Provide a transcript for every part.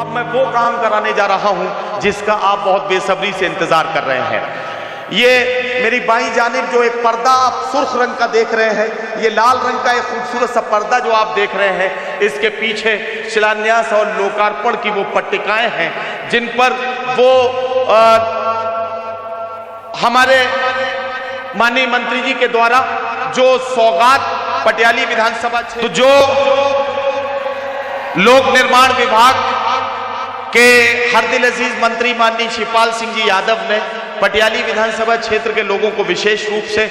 अब मैं वो काम कराने जा रहा हूं जिसका आप बहुत बेसब्री से इंतजार कर रहे हैं। ये मेरी बाईं जानिब जो एक पर्दा आप सुर्ख रंग का देख रहे हैं, ये लाल रंग का एक खूबसूरत सा पर्दा जो आप देख रहे हैं, इसके पीछे शिलान्यास और लोकार्पण की वो पट्टिकाएं हैं जिन पर वो हमारे माननीय मंत्री जी के द्वारा जो सौगात पटियाली विधानसभा क्षेत्र, तो जो लोक निर्माण विभाग के हरदिल अजीज मंत्री माननीय शिवपाल सिंह जी यादव ने पटियाली विधानसभा क्षेत्र के लोगों को विशेष रूप से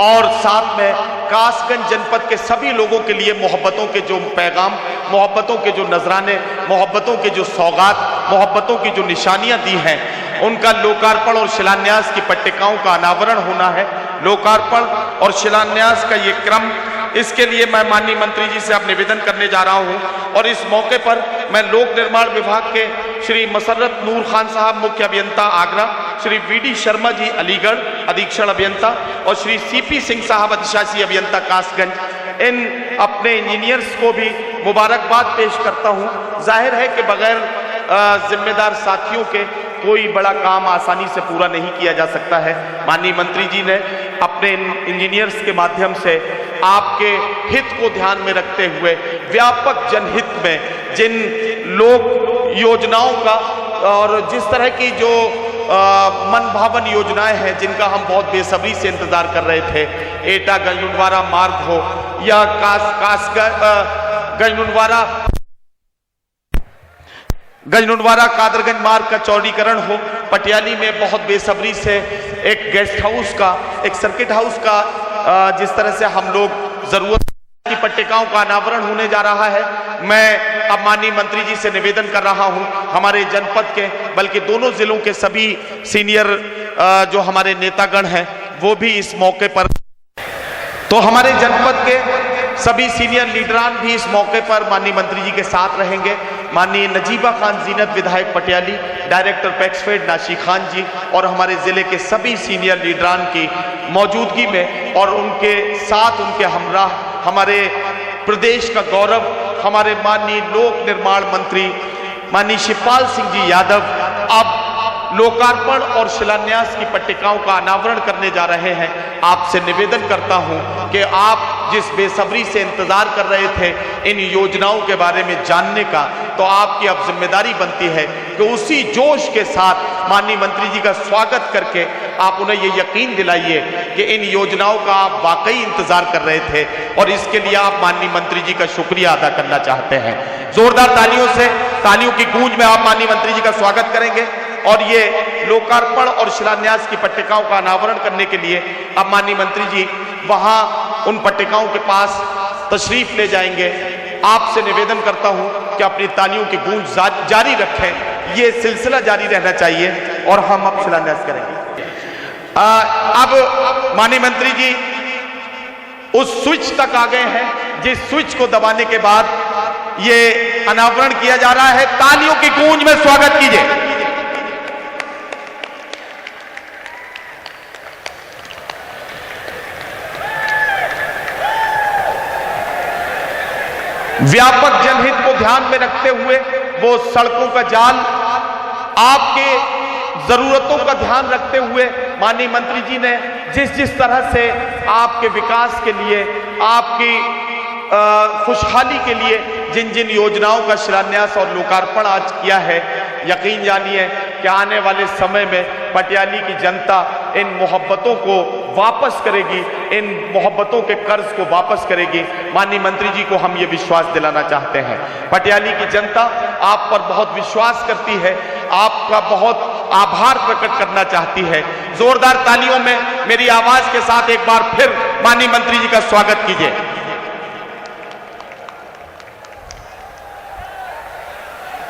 और साथ में कासगंज जनपद के सभी लोगों के लिए मोहब्बतों के जो पैगाम, मोहब्बतों के जो नजराने, मोहब्बतों के जो सौगात, मोहब्बतों की जो निशानियां दी हैं, उनका लोकार्पण और शिलान्यास की पट्टिकाओं का अनावरण होना है। लोकार्पण और शिलान्यास का ये क्रम, इसके लिए मैं माननीय मंत्री जी से अब निवेदन करने जा रहा हूं और इस मौके पर मैं लोक निर्माण विभाग के श्री मसर्रत नूर खान साहब मुख्य अभियंता आगरा, श्री वीडी शर्मा जी अलीगढ़ अधीक्षण अभियंता और श्री सीपी सिंह साहब अधिशासी अभियंता कासगंज, इन अपने इंजीनियर्स को भी मुबारकबाद पेश करता हूं। जाहिर है कि बगैर जिम्मेदार साथियों के कोई बड़ा काम आसानी से पूरा नहीं किया जा सकता है। माननीय मंत्री जी ने अपने इंजीनियर्स के माध्यम से आपके हित को ध्यान में रखते हुए व्यापक जनहित में जिन लोक योजनाओं का और जिस तरह की जो मन भावन योजनाएं हैं जिनका हम बहुत बेसब्री से इंतजार कर रहे थे, एटा गंजनुनवारा मार्ग हो या गंजनुनवारा कादरगंज मार्ग का चौड़ीकरण हो, पटियाली में बहुत बेसब्री से एक गेस्ट हाउस का, एक सर्किट हाउस का जिस तरह से हम लोग जरूरत की पट्टिकाओं का अनावरण होने जा रहा है। मैं अब माननीय मंत्री जी से निवेदन कर रहा हूं, हमारे जनपद के बल्कि दोनों जिलों के सभी सीनियर जो हमारे नेतागण हैं वो भी इस मौके पर, तो हमारे जनपद के सभी सीनियर लीडरान भी इस मौके पर माननीय मंत्री जी के साथ रहेंगे। माननीय नजीबा खान जीनत विधायक पटियाली, डायरेक्टर पैक्सफेड नाशी खान जी और हमारे जिले के सभी सीनियर लीडरान की मौजूदगी में और उनके साथ उनके हमराह हमारे प्रदेश का गौरव, हमारे माननीय लोक निर्माण मंत्री माननीय शिवपाल सिंह जी यादव अब लोकार्पण और शिलान्यास की पट्टिकाओं का अनावरण करने जा रहे हैं। आपसे निवेदन करता हूं कि आप जिस बेसब्री से इंतजार कर रहे थे इन योजनाओं के बारे में जानने का, तो आपकी अब जिम्मेदारी बनती है कि उसी जोश के साथ माननीय मंत्री जी का स्वागत करके आप उन्हें ये यकीन दिलाइए कि इन योजनाओं का आप वाकई इंतजार कर रहे थे और इसके लिए आप माननीय मंत्री जी का शुक्रिया अदा करना चाहते हैं। जोरदार तालियों से, तालियों की गूंज में आप माननीय मंत्री जी का स्वागत करेंगे और ये लोकार्पण और शिलान्यास की पट्टिकाओं का अनावरण करने के लिए अब माननीय मंत्री जी वहां उन पट्टिकाओं के पास तशरीफ ले जाएंगे। आपसे निवेदन करता हूं कि अपनी तालियों की गूंज जारी रखें, ये सिलसिला जारी रहना चाहिए और हम अब शिलान्यास करेंगे। अब माननीय मंत्री जी उस स्विच तक आ गए हैं जिस स्विच को दबाने के बाद ये अनावरण किया जा रहा है। तालियों की गूंज में स्वागत कीजिए। व्यापक जनहित को ध्यान में रखते हुए वो सड़कों का जाल, आपके जरूरतों का ध्यान रखते हुए माननीय मंत्री जी ने जिस तरह से आपके विकास के लिए, आपकी खुशहाली के लिए जिन जिन योजनाओं का शिलान्यास और लोकार्पण आज किया है, यकीन जानिए कि आने वाले समय में पटियाली की जनता इन मोहब्बतों को वापस करेगी, इन मोहब्बतों के कर्ज को वापस करेगी। माननीय मंत्री जी को हम ये विश्वास दिलाना चाहते हैं। पटियाली की जनता आप पर बहुत विश्वास करती है, आपका बहुत आभार प्रकट करना चाहती है। जोरदार तालियों में मेरी आवाज के साथ एक बार फिर माननीय मंत्री जी का स्वागत कीजिए।